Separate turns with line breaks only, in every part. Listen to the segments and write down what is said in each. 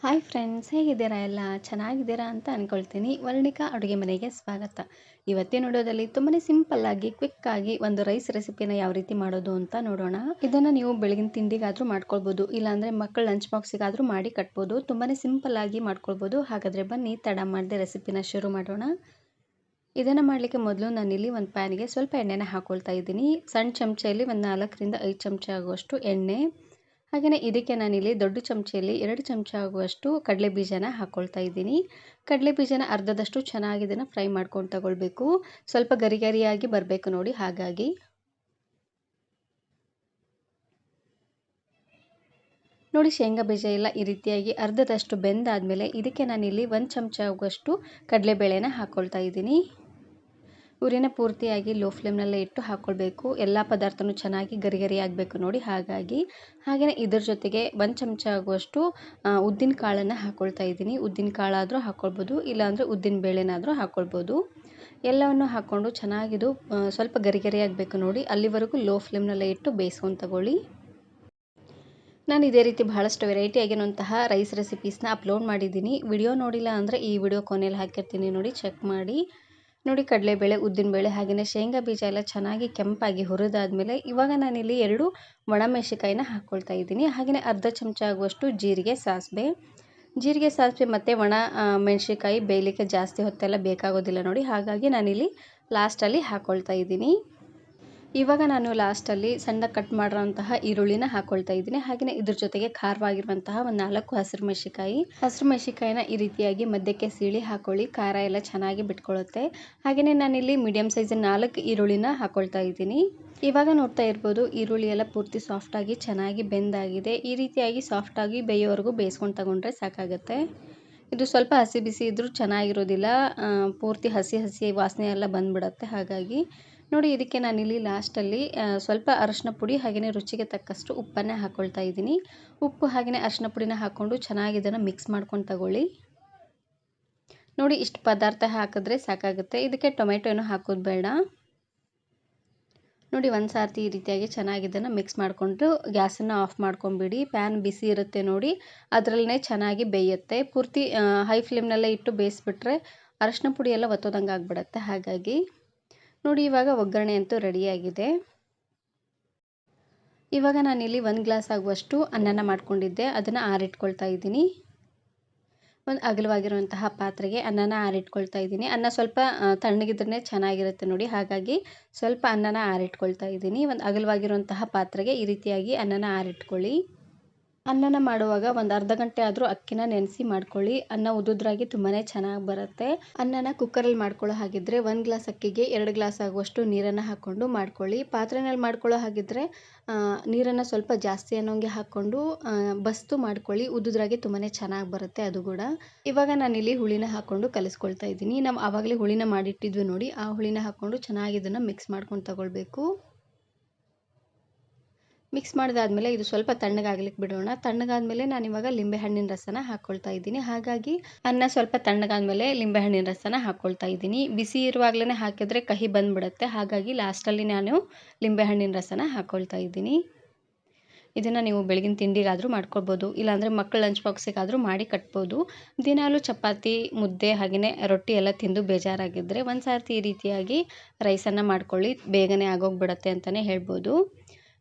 Hi friends, ಹೇಗಿದ್ದೀರಾ? ಎಲ್ಲ ಚೆನ್ನಾಗಿದ್ದೀರಾ ಅಂತ ಅಂದ್ಕೊಳ್ತೀನಿ. ವರ್ಣಿಕಾ ಅಡುಗೆ ಮನೆಗೆ ಸ್ವಾಗತ. ಇವತ್ತಿನ ವಿಡಿಯೋದಲ್ಲಿ ತುಂಬಾ ಸಿಂಪಲ್ಲಾಗಿ ಕ್ವಿಕ್ಕಾಗಿ ಒಂದು ರೈಸ್ ರೆಸಿಪಿನ ಯಾವ ರೀತಿ ಮಾಡೋದು ಅಂತ ನೋಡೋಣ. ಇದನ್ನು ನೀವು ಬೆಳಗಿನ ತಿಂಡಿಗಾದರೂ ಮಾಡ್ಕೊಳ್ಬೋದು, ಇಲ್ಲಾಂದರೆ ಮಕ್ಕಳ ಲಂಚ್ ಬಾಕ್ಸಿಗಾದರೂ ಮಾಡಿ ಕಟ್ಬೋದು. ತುಂಬಾ ಸಿಂಪಲ್ಲಾಗಿ ಮಾಡ್ಕೊಳ್ಬೋದು. ಹಾಗಾದರೆ ಬನ್ನಿ ತಡ ಮಾಡದೆ ರೆಸಿಪಿನ ಶುರು ಮಾಡೋಣ. ಇದನ್ನು ಮಾಡಲಿಕ್ಕೆ ಮೊದಲು ನಾನಿಲ್ಲಿ ಒಂದು ಪ್ಯಾನಿಗೆ ಸ್ವಲ್ಪ ಎಣ್ಣೆನ ಹಾಕ್ಕೊಳ್ತಾ ಇದ್ದೀನಿ. ಸಣ್ಣ ಚಮಚೆಯಲ್ಲಿ ಒಂದು 4ರಿಂದ 5 ಚಮಚ ಆಗುವಷ್ಟು ಎಣ್ಣೆ. ಹಾಗೆಯೇ ಇದಕ್ಕೆ ನಾನಿಲ್ಲಿ ದೊಡ್ಡ ಚಮಚೆಯಲ್ಲಿ 2 ಚಮಚ ಆಗುವಷ್ಟು ಕಡಲೆ ಬೀಜನ ಹಾಕ್ಕೊಳ್ತಾ ಇದ್ದೀನಿ. ಕಡಲೆ ಬೀಜನ ಅರ್ಧದಷ್ಟು ಚೆನ್ನಾಗಿ ಇದನ್ನು ಫ್ರೈ ಮಾಡ್ಕೊಂಡು ತಗೊಳ್ಬೇಕು. ಸ್ವಲ್ಪ ಗರಿ ಗರಿಯಾಗಿ ಬರಬೇಕು ನೋಡಿ. ಹಾಗಾಗಿ ನೋಡಿ, ಶೇಂಗಾ ಬೀಜ ಎಲ್ಲ ಈ ರೀತಿಯಾಗಿ ಅರ್ಧದಷ್ಟು ಬೆಂದಾದಮೇಲೆ ಇದಕ್ಕೆ ನಾನಿಲ್ಲಿ 1 ಚಮಚ ಆಗುವಷ್ಟು ಕಡಲೆಬೇಳೆನ ಹಾಕ್ಕೊಳ್ತಾ ಇದ್ದೀನಿ. ಉರಿನ ಪೂರ್ತಿಯಾಗಿ ಲೋ ಫ್ಲೇಮ್ನಲ್ಲೇ ಇಟ್ಟು ಹಾಕ್ಕೊಳ್ಬೇಕು. ಎಲ್ಲ ಪದಾರ್ಥನೂ ಚೆನ್ನಾಗಿ ಗರಿ ಗರಿ ಆಗಬೇಕು ನೋಡಿ. ಹಾಗೆಯೇ ಇದ್ರ ಜೊತೆಗೆ 1 ಚಮಚ ಆಗುವಷ್ಟು ಉದ್ದಿನ ಕಾಳನ್ನು ಹಾಕ್ಕೊಳ್ತಾ ಇದ್ದೀನಿ. ಉದ್ದಿನ ಕಾಳಾದರೂ ಹಾಕ್ಕೊಳ್ಬೋದು, ಇಲ್ಲಾಂದರೆ ಉದ್ದಿನ ಬೇಳೆನಾದರೂ ಹಾಕ್ಕೊಳ್ಬೋದು. ಎಲ್ಲವನ್ನು ಹಾಕ್ಕೊಂಡು ಚೆನ್ನಾಗಿದು ಸ್ವಲ್ಪ ಗರಿ ಗರಿ ಆಗಬೇಕು ನೋಡಿ. ಅಲ್ಲಿವರೆಗೂ ಲೋ ಫ್ಲೇಮ್ನಲ್ಲೇ ಇಟ್ಟು ಬೇಯಿಸ್ಕೊಂಡು ತಗೊಳ್ಳಿ. ನಾನು ಇದೇ ರೀತಿ ಬಹಳಷ್ಟು ವೆರೈಟಿ ಆಗಿರುವಂತಹ ರೈಸ್ ರೆಸಿಪೀಸ್ನ ಅಪ್ಲೋಡ್ ಮಾಡಿದ್ದೀನಿ. ವಿಡಿಯೋ ನೋಡಿಲ್ಲ ಅಂದರೆ ಈ ವಿಡಿಯೋ ಕೊನೆಯಲ್ಲಿ ಹಾಕಿರ್ತೀನಿ ನೋಡಿ, ಚೆಕ್ ಮಾಡಿ. ನೋಡಿ, ಕಡಲೆಬೇಳೆ, ಉದ್ದಿನಬೇಳೆ ಹಾಗೆಯೇ ಶೇಂಗಾ ಬೀಜ ಎಲ್ಲ ಚೆನ್ನಾಗಿ ಕೆಂಪಾಗಿ ಹುರಿದಾದ್ಮೇಲೆ ಇವಾಗ ನಾನಿಲ್ಲಿ 2 ಒಣಮೆಣಸಿಕಾಯಿನ ಹಾಕ್ಕೊಳ್ತಾ ಇದ್ದೀನಿ. ಹಾಗೆಯೇ ಅರ್ಧ ಚಮಚ ಆಗುವಷ್ಟು ಜೀರಿಗೆ ಸಾಸಿವೆ ಮತ್ತು ಒಣ ಮೆಣಸಿಕಾಯಿ ಬೇಯಲಿಕ್ಕೆ ಜಾಸ್ತಿ ಹೊತ್ತೆಲ್ಲ ಬೇಕಾಗೋದಿಲ್ಲ ನೋಡಿ. ಹಾಗಾಗಿ ನಾನಿಲ್ಲಿ ಲಾಸ್ಟಲ್ಲಿ ಹಾಕ್ಕೊಳ್ತಾ ಇದ್ದೀನಿ. ಇವಾಗ ನಾನು ಲಾಸ್ಟಲ್ಲಿ ಸಣ್ಣದಾಗಿ ಕಟ್ ಮಾಡಿರೋಂತಹ ಈರುಳ್ಳಿನ ಹಾಕ್ಕೊಳ್ತಾ ಇದ್ದೀನಿ. ಹಾಗೆಯೇ ಇದ್ರ ಜೊತೆಗೆ ಖಾರವಾಗಿರುವಂತಹ ಒಂದು 4 ಹಸಿರು ಮೆಣಸಿಕಾಯಿನ ಈ ರೀತಿಯಾಗಿ ಮಧ್ಯಕ್ಕೆ ಸೀಳಿ ಹಾಕ್ಕೊಳ್ಳಿ. ಖಾರ ಎಲ್ಲ ಚೆನ್ನಾಗಿ ಬಿಟ್ಕೊಳ್ಳುತ್ತೆ. ಹಾಗೆಯೇ ನಾನಿಲ್ಲಿ ಮೀಡಿಯಮ್ ಸೈಜಿನ 4 ಈರುಳ್ಳಿನ ಹಾಕ್ಕೊಳ್ತಾ ಇದ್ದೀನಿ. ಇವಾಗ ನೋಡ್ತಾ ಇರ್ಬೋದು, ಈರುಳ್ಳಿ ಎಲ್ಲ ಪೂರ್ತಿ ಸಾಫ್ಟಾಗಿ ಚೆನ್ನಾಗಿ ಬೆಂದಾಗಿದೆ. ಈ ರೀತಿಯಾಗಿ ಸಾಫ್ಟಾಗಿ ಬೇಯೋವರೆಗೂ ಬೇಯಿಸ್ಕೊಂಡು ತಗೊಂಡ್ರೆ ಸಾಕಾಗುತ್ತೆ. ಇದು ಸ್ವಲ್ಪ ಹಸಿ ಬಿಸಿ ಇದ್ದರೂ ಚೆನ್ನಾಗಿರೋದಿಲ್ಲ, ಪೂರ್ತಿ ಹಸಿ ವಾಸನೆ ಎಲ್ಲ ಬಂದುಬಿಡುತ್ತೆ. ಹಾಗಾಗಿ ನೋಡಿ, ಇದಕ್ಕೆ ನಾನಿಲ್ಲಿ ಲಾಸ್ಟಲ್ಲಿ ಸ್ವಲ್ಪ ಅರಶಿನ ಪುಡಿ ಹಾಗೆಯೇ ರುಚಿಗೆ ತಕ್ಕಷ್ಟು ಉಪ್ಪನ್ನು ಹಾಕ್ಕೊಳ್ತಾ ಇದ್ದೀನಿ. ಉಪ್ಪು ಹಾಗೆಯೇ ಅರಶಿನ ಪುಡಿನ ಹಾಕ್ಕೊಂಡು ಚೆನ್ನಾಗಿ ಇದನ್ನು ಮಿಕ್ಸ್ ಮಾಡ್ಕೊಂಡು ತಗೊಳ್ಳಿ. ನೋಡಿ, ಇಷ್ಟು ಪದಾರ್ಥ ಹಾಕಿದ್ರೆ ಸಾಕಾಗುತ್ತೆ. ಇದಕ್ಕೆ ಟೊಮೆಟೊ ಏನು ಹಾಕೋದು ಬೇಡ. ನೋಡಿ, ಒಂದು ಸಾರ್ತಿ ಈ ರೀತಿಯಾಗಿ ಚೆನ್ನಾಗಿ ಇದನ್ನು ಮಿಕ್ಸ್ ಮಾಡಿಕೊಂಡು ಗ್ಯಾಸನ್ನು ಆಫ್ ಮಾಡ್ಕೊಂಬಿಡಿ. ಪ್ಯಾನ್ ಬಿಸಿ ಇರುತ್ತೆ ನೋಡಿ, ಅದರಲ್ಲೇ ಚೆನ್ನಾಗಿ ಬೇಯುತ್ತೆ. ಪೂರ್ತಿ ಹೈ ಫ್ಲೇಮ್ನಲ್ಲೇ ಇಟ್ಟು ಬೇಯಿಸ್ಬಿಟ್ರೆ ಅರಶಿನ ಪುಡಿ ಎಲ್ಲ ಒತ್ತೋದಂಗೆ ಆಗಿಬಿಡುತ್ತೆ. ಹಾಗಾಗಿ ನೋಡಿ, ಇವಾಗ ಒಗ್ಗರಣೆ ಅಂತೂ ರೆಡಿಯಾಗಿದೆ. ಇವಾಗ ನಾನಿಲ್ಲಿ 1 ಗ್ಲಾಸ್ ಆಗುವಷ್ಟು ಅನ್ನನ ಮಾಡ್ಕೊಂಡಿದ್ದೆ, ಅದನ್ನು ಆರಿಟ್ಕೊಳ್ತಾ ಇದ್ದೀನಿ. ಒಂದು ಅಗಲವಾಗಿರುವಂತಹ ಪಾತ್ರೆಗೆ ಅನ್ನನ ಆರಿಟ್ಕೊಳ್ತಾ ಇದ್ದೀನಿ. ಅನ್ನ ಸ್ವಲ್ಪ ತಣ್ಣಗಿದ್ರೆ ಚೆನ್ನಾಗಿರುತ್ತೆ ನೋಡಿ. ಹಾಗಾಗಿ ಸ್ವಲ್ಪ ಅನ್ನನ ಆರಿಟ್ಕೊಳ್ತಾ ಇದ್ದೀನಿ. ಒಂದು ಅಗಲವಾಗಿರುವಂತಹ ಪಾತ್ರೆಗೆ ಈ ರೀತಿಯಾಗಿ ಅನ್ನನ ಆರಿಟ್ಕೊಳ್ಳಿ. ಅನ್ನನ ಮಾಡುವಾಗ ಒಂದು ಅರ್ಧ ಗಂಟೆ ಆದರೂ ಅಕ್ಕಿನ ನೆನೆಸಿ ಮಾಡ್ಕೊಳ್ಳಿ. ಅನ್ನ ಉದುದ್ರಾಗಿ ತುಂಬಾ ಚೆನ್ನಾಗಿ ಬರುತ್ತೆ. ಅನ್ನನ ಕುಕ್ಕರಲ್ಲಿ ಮಾಡ್ಕೊಳ್ಳೋ ಹಾಗಿದ್ರೆ 1 ಗ್ಲಾಸ್ ಅಕ್ಕಿಗೆ 2 ಗ್ಲಾಸ್ ಆಗುವಷ್ಟು ನೀರನ್ನು ಹಾಕ್ಕೊಂಡು ಮಾಡ್ಕೊಳ್ಳಿ. ಪಾತ್ರೆನಲ್ಲಿ ಮಾಡ್ಕೊಳ್ಳೋ ಹಾಗಿದ್ರೆ ನೀರನ್ನು ಸ್ವಲ್ಪ ಜಾಸ್ತಿ ಅನ್ನೋಂಗೆ ಹಾಕ್ಕೊಂಡು ಬಸ್ತು ಮಾಡ್ಕೊಳ್ಳಿ. ಉದುದ್ರಾಗಿ ತುಂಬಾ ಚೆನ್ನಾಗಿ ಬರುತ್ತೆ ಅದು ಕೂಡ. ಇವಾಗ ನಾನಿಲ್ಲಿ ಹುಳಿನ ಹಾಕ್ಕೊಂಡು ಕಲಿಸ್ಕೊಳ್ತಾ ಇದ್ದೀನಿ. ನಾವು ಆವಾಗಲೇ ಹುಳಿನ ಮಾಡಿಟ್ಟಿದ್ವಿ ನೋಡಿ, ಆ ಹುಳಿನ ಹಾಕ್ಕೊಂಡು ಚೆನ್ನಾಗಿ ಇದನ್ನು ಮಿಕ್ಸ್ ಮಾಡ್ಕೊಂಡು ತಗೊಳ್ಬೇಕು. ಮಿಕ್ಸ್ ಮಾಡಿದಾದ್ಮೇಲೆ ಇದು ಸ್ವಲ್ಪ ತಣ್ಣಗಾಗ್ಲಿಕ್ಕೆ ಬಿಡೋಣ. ತಣ್ಣಗಾದ್ಮೇಲೆ ನಾನಿವಾಗ ಲಿಂಬೆಹಣ್ಣಿನ ರಸನ ಹಾಕ್ಕೊಳ್ತಾ ಇದ್ದೀನಿ. ಹಾಗಾಗಿ ಅನ್ನ ಸ್ವಲ್ಪ ತಣ್ಣಗಾದ್ಮೇಲೆ ಲಿಂಬೆಹಣ್ಣಿನ ರಸನ ಹಾಕ್ಕೊಳ್ತಾ ಇದ್ದೀನಿ. ಬಿಸಿ ಇರುವಾಗಲೇ ಹಾಕಿದ್ರೆ ಕಹಿ ಬಂದುಬಿಡುತ್ತೆ. ಹಾಗಾಗಿ ಲಾಸ್ಟಲ್ಲಿ ನಾನು ಲಿಂಬೆಹಣ್ಣಿನ ರಸನ ಹಾಕ್ಕೊಳ್ತಾ ಇದ್ದೀನಿ. ಇದನ್ನು ನೀವು ಬೆಳಗಿನ ತಿಂಡಿಗಾದರೂ ಮಾಡ್ಕೊಳ್ಬೋದು, ಇಲ್ಲಾಂದರೆ ಮಕ್ಕಳ ಲಂಚ್ ಬಾಕ್ಸಿಗಾದರೂ ಮಾಡಿ ಕಟ್ಬೋದು. ದಿನಾಲೂ ಚಪಾತಿ, ಮುದ್ದೆ ಹಾಗೆಯೇ ರೊಟ್ಟಿ ಎಲ್ಲ ತಿಂದು ಬೇಜಾರಾಗಿದ್ದರೆ ಒಂದು ಸಾರ್ತಿ ಈ ರೀತಿಯಾಗಿ ರೈಸನ್ನು ಮಾಡ್ಕೊಳ್ಳಿ. ಬೇಗನೆ ಆಗೋಗ್ಬಿಡತ್ತೆ ಅಂತಲೇ ಹೇಳ್ಬೋದು.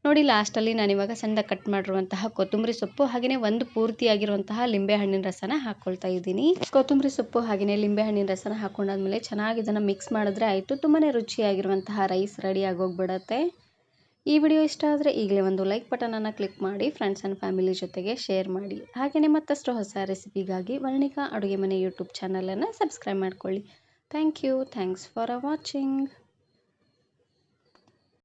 ನೋಡಿ, ಲಾಸ್ಟಲ್ಲಿ ನಾನಿವಾಗ ಸಣ್ಣದಾಗಿ ಕಟ್ ಮಾಡಿರುವಂತಹ ಕೊತ್ತಂಬರಿ ಸೊಪ್ಪು ಹಾಗೆಯೇ ಒಂದು ಪೂರ್ತಿಯಾಗಿರುವಂತಹ ಲಿಂಬೆಹಣ್ಣಿನ ರಸನ ಹಾಕ್ಕೊಳ್ತಾ ಇದ್ದೀನಿ. ಕೊತ್ತಂಬರಿ ಸೊಪ್ಪು ಹಾಗೆಯೇ ಲಿಂಬೆಹಣ್ಣಿನ ರಸನ ಹಾಕ್ಕೊಂಡಾದ್ಮೇಲೆ ಚೆನ್ನಾಗಿ ಇದನ್ನು ಮಿಕ್ಸ್ ಮಾಡಿದ್ರೆ ಆಯಿತು. ತುಂಬಾ ರುಚಿಯಾಗಿರುವಂತಹ ರೈಸ್ ರೆಡಿ ಆಗೋಗ್ಬಿಡತ್ತೆ. ಈ ವಿಡಿಯೋ ಇಷ್ಟ ಆದರೆ ಈಗಲೇ ಒಂದು ಲೈಕ್ ಬಟನನ್ನು ಕ್ಲಿಕ್ ಮಾಡಿ, ಫ್ರೆಂಡ್ಸ್ ಆ್ಯಂಡ್ ಫ್ಯಾಮಿಲಿ ಜೊತೆಗೆ ಶೇರ್ ಮಾಡಿ. ಹಾಗೆಯೇ ಮತ್ತಷ್ಟು ಹೊಸ ರೆಸಿಪಿಗಾಗಿ ವರ್ಣಿಕಾ ಅಡುಗೆ ಮನೆ ಯೂಟ್ಯೂಬ್ ಚಾನಲನ್ನು ಸಬ್ಸ್ಕ್ರೈಬ್ ಮಾಡ್ಕೊಳ್ಳಿ. Thanks for watching.